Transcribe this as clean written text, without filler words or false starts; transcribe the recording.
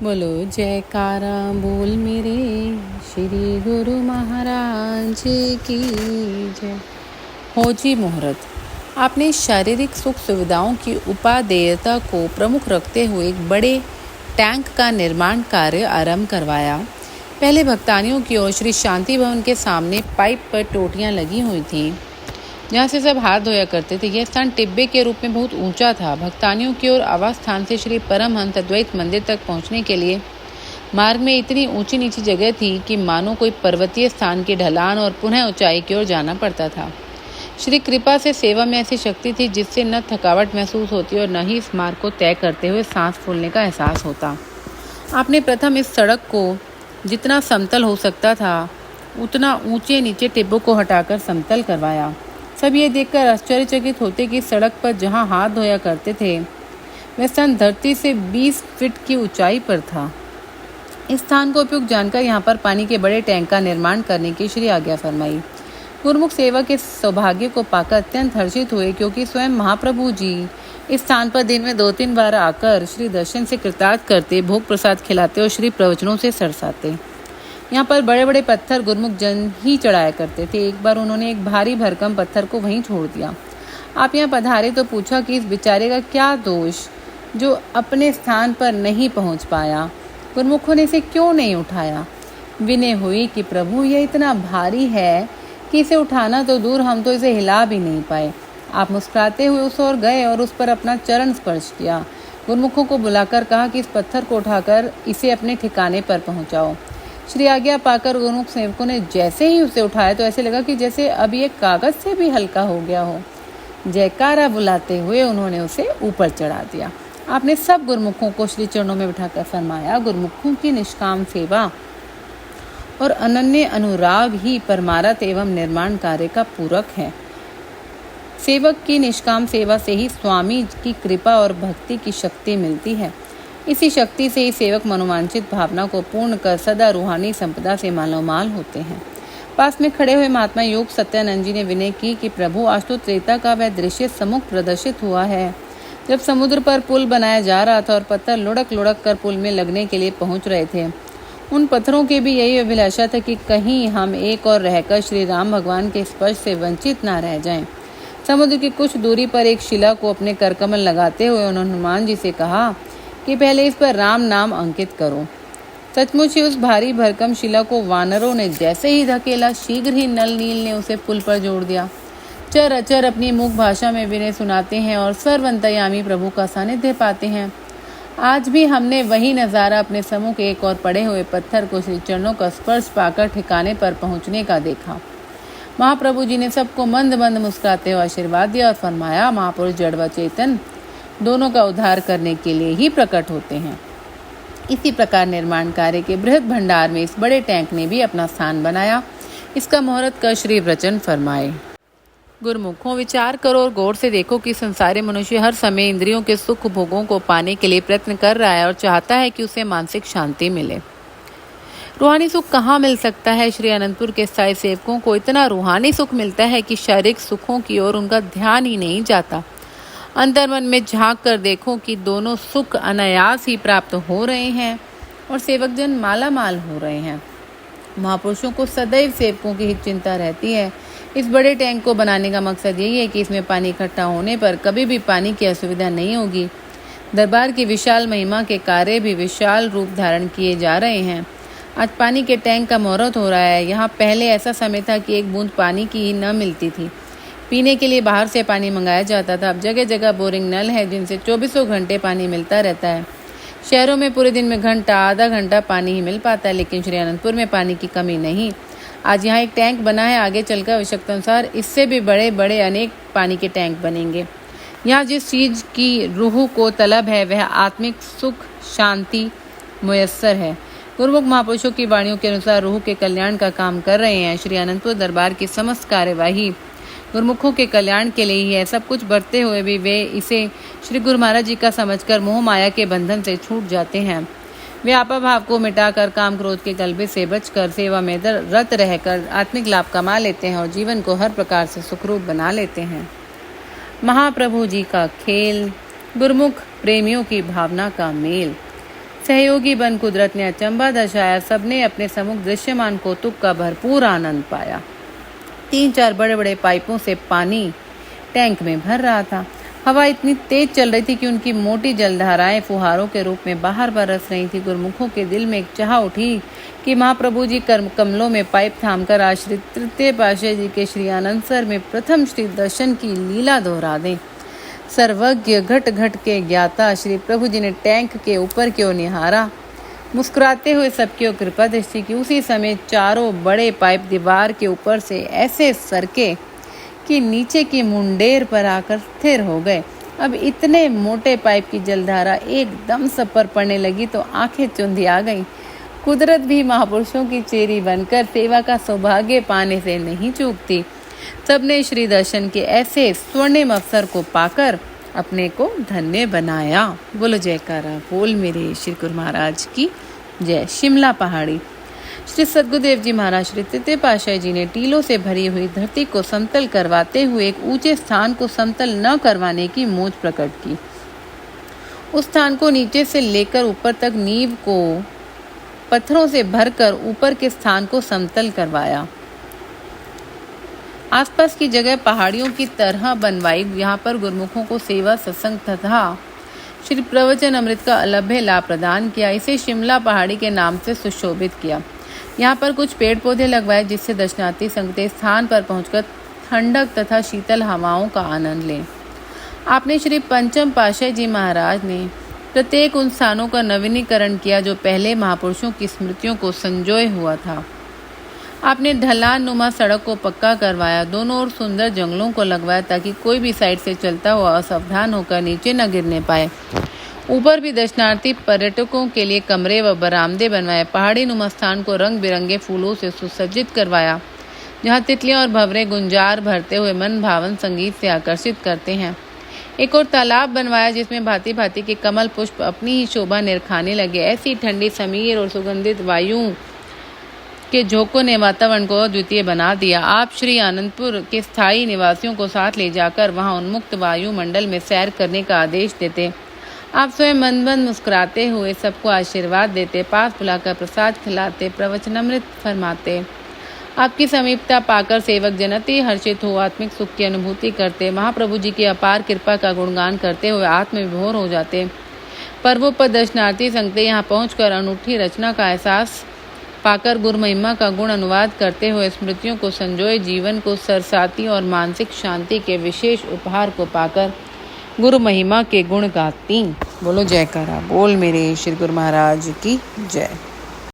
बोलो जयकारा बोल मेरे श्री गुरु महाराज की जय। हो जी मुहूर्त। आपने शारीरिक सुख सुविधाओं की उपादेयता को प्रमुख रखते हुए एक बड़े टैंक का निर्माण कार्य आरंभ करवाया। पहले भक्तानियों की ओर श्री शांति भवन के सामने पाइप पर टोटियां लगी हुई थीं, जहाँ से सब हाथ धोया करते थे। यह स्थान टिब्बे के रूप में बहुत ऊंचा था। भक्तानियों की ओर आवास स्थान से श्री परमहंस अद्वैत मंदिर तक पहुंचने के लिए मार्ग में इतनी ऊंची नीची जगह थी कि मानो कोई पर्वतीय स्थान की ढलान और पुनः ऊंचाई की ओर जाना पड़ता था। श्री कृपा से सेवा में ऐसी शक्ति थी जिससे न थकावट महसूस होती और न ही इस मार्ग को तय करते हुए सांस फूलने का एहसास होता। आपने प्रथम इस सड़क को जितना समतल हो सकता था उतना ऊंचे नीचे टिब्बों को हटाकर समतल करवाया। सब ये देखकर आश्चर्यचकित होते कि सड़क पर जहां हाथ धोया करते थे वह स्थान धरती से 20 फीट की ऊंचाई पर था। इस स्थान को उपयुक्त जानकर यहाँ पर पानी के बड़े टैंक का निर्माण करने की श्री आज्ञा फरमाई। गुरुमुख सेवा के सौभाग्य को पाकर अत्यंत हर्षित हुए, क्योंकि स्वयं महाप्रभु जी इस स्थान पर दिन में 2-3 बार आकर श्री दर्शन से कृतार्थ करते, भोग प्रसाद खिलाते और श्री प्रवचनों से सरसाते। यहाँ पर बड़े बड़े पत्थर गुरुमुख जन ही चढ़ाया करते थे। एक बार उन्होंने एक भारी भरकम पत्थर को वहीं छोड़ दिया। आप यहाँ पधारे तो पूछा कि इस बेचारे का क्या दोष जो अपने स्थान पर नहीं पहुँच पाया। गुरुमुखों ने इसे क्यों नहीं उठाया। विनय हुई कि प्रभु यह इतना भारी है कि इसे उठाना तो दूर, हम तो इसे हिला भी नहीं पाए। आप मुस्कुराते हुए उस ओर गए और उस पर अपना चरण स्पर्श किया। गुरुमुखों को बुलाकर कहा कि इस पत्थर को उठाकर इसे अपने ठिकाने पर पहुँचाओ। श्री आज्ञा पाकर गुरुमुख सेवकों ने जैसे ही उसे उठाया तो ऐसे लगा कि जैसे अब ये कागज से भी हल्का हो गया हो। जयकारा बुलाते हुए उन्होंने उसे ऊपर चढ़ा दिया। आपने सब गुरुमुखों को श्री चरणों में बिठाकर फरमाया, गुरुमुखों की निष्काम सेवा और अनन्य अनुराग ही परमारथ एवं निर्माण कार्य का पूरक है। सेवक की निष्काम सेवा से ही स्वामी की कृपा और भक्ति की शक्ति मिलती है। इसी शक्ति से ही सेवक मनोवांछित भावना को पूर्ण कर सदा रूहानी संपदा से मालोमाल होते हैं। पास में खड़े हुए महात्मा योग सत्यानंद जी ने विनय की कि प्रभु, आज तो त्रेता का वह दृश्य सम्मुख प्रदर्शित हुआ है जब समुद्र पर पुल बनाया जा रहा था और पत्थर लुढ़क लुढ़क कर पुल में लगने के लिए पहुंच रहे थे। उन पत्थरों की भी यही अभिलाषा था कि कहीं हम एक और रहकर श्री राम भगवान के स्पर्श से वंचित न रह जाएं। समुद्र की कुछ दूरी पर एक शिला को अपने करकमल लगाते हुए उन्होंने हनुमान जी से कहा कि पहले इस पर राम नाम अंकित करो। सचमुच ही उस भारी भरकम शिला को वानरों ने जैसे ही धकेला, शीघ्र ही नल नील ने उसे पुल पर जोड़ दिया। चर अचर अपनी मुख भाषा में विनय सुनाते हैं और सर्वंतयामी प्रभु का सानिध्य पाते हैं। आज भी हमने वही नज़ारा अपने सम्मुख एक और पड़े हुए पत्थर को श्री चरणों का स्पर्श पाकर ठिकाने पर पहुंचने का देखा। महाप्रभु जी ने सबको मंद मंद मुस्कुराते हुए आशीर्वाद दिया और फरमाया, महापुरुष जड़ व चेतन दोनों का उद्धार करने के लिए ही प्रकट होते हैं। इसी प्रकार निर्माण कार्य के बृहद भंडार में इस बड़े टैंक ने भी अपना स्थान बनाया। इसका मुहूर्त कर श्री वचन फरमाए। गुरुमुखों, विचार करो और गौर से देखो कि संसारी मनुष्य हर समय इंद्रियों के सुख भोगों को पाने के लिए प्रयत्न कर रहा है और चाहता है कि उसे मानसिक शांति मिले। रूहानी सुख कहाँ मिल सकता है। श्री अनंतपुर के स्थायी सेवकों को इतना रूहानी सुख मिलता है कि शारीरिक सुखों की ओर उनका ध्यान ही नहीं जाता। अंतर्मन में झांक कर देखो कि दोनों सुख अनायास ही प्राप्त हो रहे हैं और सेवक जन माला माल हो रहे हैं। महापुरुषों को सदैव सेवकों की हित चिंता रहती है। इस बड़े टैंक को बनाने का मकसद यही है कि इसमें पानी इकट्ठा होने पर कभी भी पानी की असुविधा नहीं होगी। दरबार की विशाल महिमा के कार्य भी विशाल रूप धारण किए जा रहे हैं। आज पानी के टैंक का मुहूर्त हो रहा है। यहाँ पहले ऐसा समय था कि एक बूंद पानी की ही न मिलती थी। पीने के लिए बाहर से पानी मंगाया जाता था। अब जगह जगह बोरिंग नल है जिनसे 24 घंटे पानी मिलता रहता है। शहरों में पूरे दिन में घंटा आधा घंटा पानी ही मिल पाता है, लेकिन श्री अनंतपुर में पानी की कमी नहीं। आज यहाँ एक टैंक बना है, आगे चलकर आवश्यकता अनुसार इससे भी बड़े बड़े अनेक पानी के टैंक बनेंगे। यहाँ जिस चीज की रूह को तलब है वह आत्मिक सुख शांति मुयस्सर है। गुरुमुख महापुरुषों की वाणियों के अनुसार रूह के कल्याण का काम कर रहे हैं। श्री अनंतपुर दरबार की समस्त कार्यवाही गुरुमुखों के कल्याण के लिए ही है। सब कुछ बरते हुए भी वे इसे श्री गुरु महाराज जी का समझकर मोह माया के बंधन से छूट जाते हैं। वे आपा भाव को मिटाकर काम क्रोध के गलबे से बचकर सेवा में रत रहकर आत्मिक लाभ कमा लेते हैं और जीवन को हर प्रकार से सुखरूप बना लेते हैं। महाप्रभु जी का खेल, गुरुमुख प्रेमियों की भावना का मेल। सहयोगी बन कुदरत ने अचंभा दर्शाया। सबने अपने सम्मुख दृश्यमान कौतुक का भरपूर आनंद पाया। 3-4 बड़े बड़े पाइपों से पानी टैंक में भर रहा था। हवा इतनी तेज चल रही थी कि उनकी मोटी जलधाराएं फुहारों के रूप में बाहर बरस रही थी। गुरुमुखों के दिल में एक चाह उठी कि महाप्रभु जी कमलों में पाइप थामकर आश्रित तृतीय पातशाही जी के श्री आनंदसर में प्रथम श्री दर्शन की लीला दोहरा दें। सर्वज्ञ घट घट के ज्ञाता श्री प्रभु जी ने टैंक के ऊपर की ओर निहारा, मुस्कुराते हुए सबकी ओर कृपा दृष्टि की। उसी समय चारों बड़े पाइप दीवार के ऊपर से ऐसे सरके कि नीचे की मुंडेर पर आकर स्थिर हो गए। अब इतने मोटे पाइप की जलधारा एकदम सब पर पड़ने लगी तो आंखें चुंधिया गईं। कुदरत भी महापुरुषों की चेरी बनकर सेवा का सौभाग्य पाने से नहीं चूकती। सबने श्री दर्शन के ऐसे स्वर्णिम अवसर को पाकर अपने को धन्य बनाया। बोलो जयकारा बोल मेरे श्री गुरु महाराज की जय। शिमला पहाड़ी। श्री सद्गुरुदेव जी महाराज श्री तृतीय पातशाही जी ने टीलों से भरी हुई धरती को समतल करवाते हुए एक ऊंचे स्थान को समतल न करवाने की मोच प्रकट की। उस स्थान को नीचे से लेकर ऊपर तक नींव को पत्थरों से भरकर ऊपर के स्थान को समतल करवाया। आसपास की जगह पहाड़ियों की तरह बनवाई। यहाँ पर गुरुमुखों को सेवा, सत्संग तथा श्री प्रवचन अमृत का अलभ्य लाभ प्रदान किया। इसे शिमला पहाड़ी के नाम से सुशोभित किया। यहाँ पर कुछ पेड़ पौधे लगवाए जिससे दर्शनार्थी संगतें स्थान पर पहुंचकर ठंडक तथा शीतल हवाओं का आनंद लें। आपने श्री पंचम पातशाही जी महाराज ने प्रत्येक उन स्थानों का नवीनीकरण किया जो पहले महापुरुषों की स्मृतियों को संजोए हुआ था। आपने ढलान नुमा सड़क को पक्का करवाया। दोनों ओर सुंदर जंगलों को लगवाया ताकि कोई भी साइड से चलता हुआ असावधान होकर नीचे न गिरने पाए। ऊपर भी दर्शनार्थी पर्यटकों के लिए कमरे व बरामदे बनवाए। पहाड़ी नुमा स्थान को रंग बिरंगे फूलों से सुसज्जित करवाया, जहाँ तितलियां और भंवरे गुंजार भरते हुए मन भावन संगीत से आकर्षित करते हैं। एक और तालाब बनवाया जिसमें भांति भांति के कमल पुष्प अपनी ही शोभा निरखाने लगे। ऐसी ठंडी समीर और सुगंधित वायु के झोंकों ने वातावरण को अद्वितीय बना दिया। आप श्री आनंदपुर के स्थायी निवासियों को साथ ले जाकर वहां उन्मुक्त वायुमंडल में सैर करने का आदेश देते। आप स्वयं मनबंद मुस्कुराते हुए सबको आशीर्वाद देते, पास बुलाकर प्रसाद खिलाते, प्रवचनामृत फरमाते। आपकी समीपता पाकर सेवक जन अति हर्षित हो आत्मिक सुख की अनुभूति करते। महाप्रभु जी की अपार कृपा का गुणगान करते हुए आत्मविभोर हो जाते। पर्वों पर दर्शनार्थी संगतें यहाँ पहुंचकर अनूठी रचना का एहसास पाकर गुरु महिमा का गुण अनुवाद करते हुए स्मृतियों को संजोए जीवन को सरसाती और मानसिक शांति के विशेष उपहार को पाकर गुरु महिमा के गुण गाती। बोलो जयकारा बोल मेरे श्री गुरु महाराज की जय।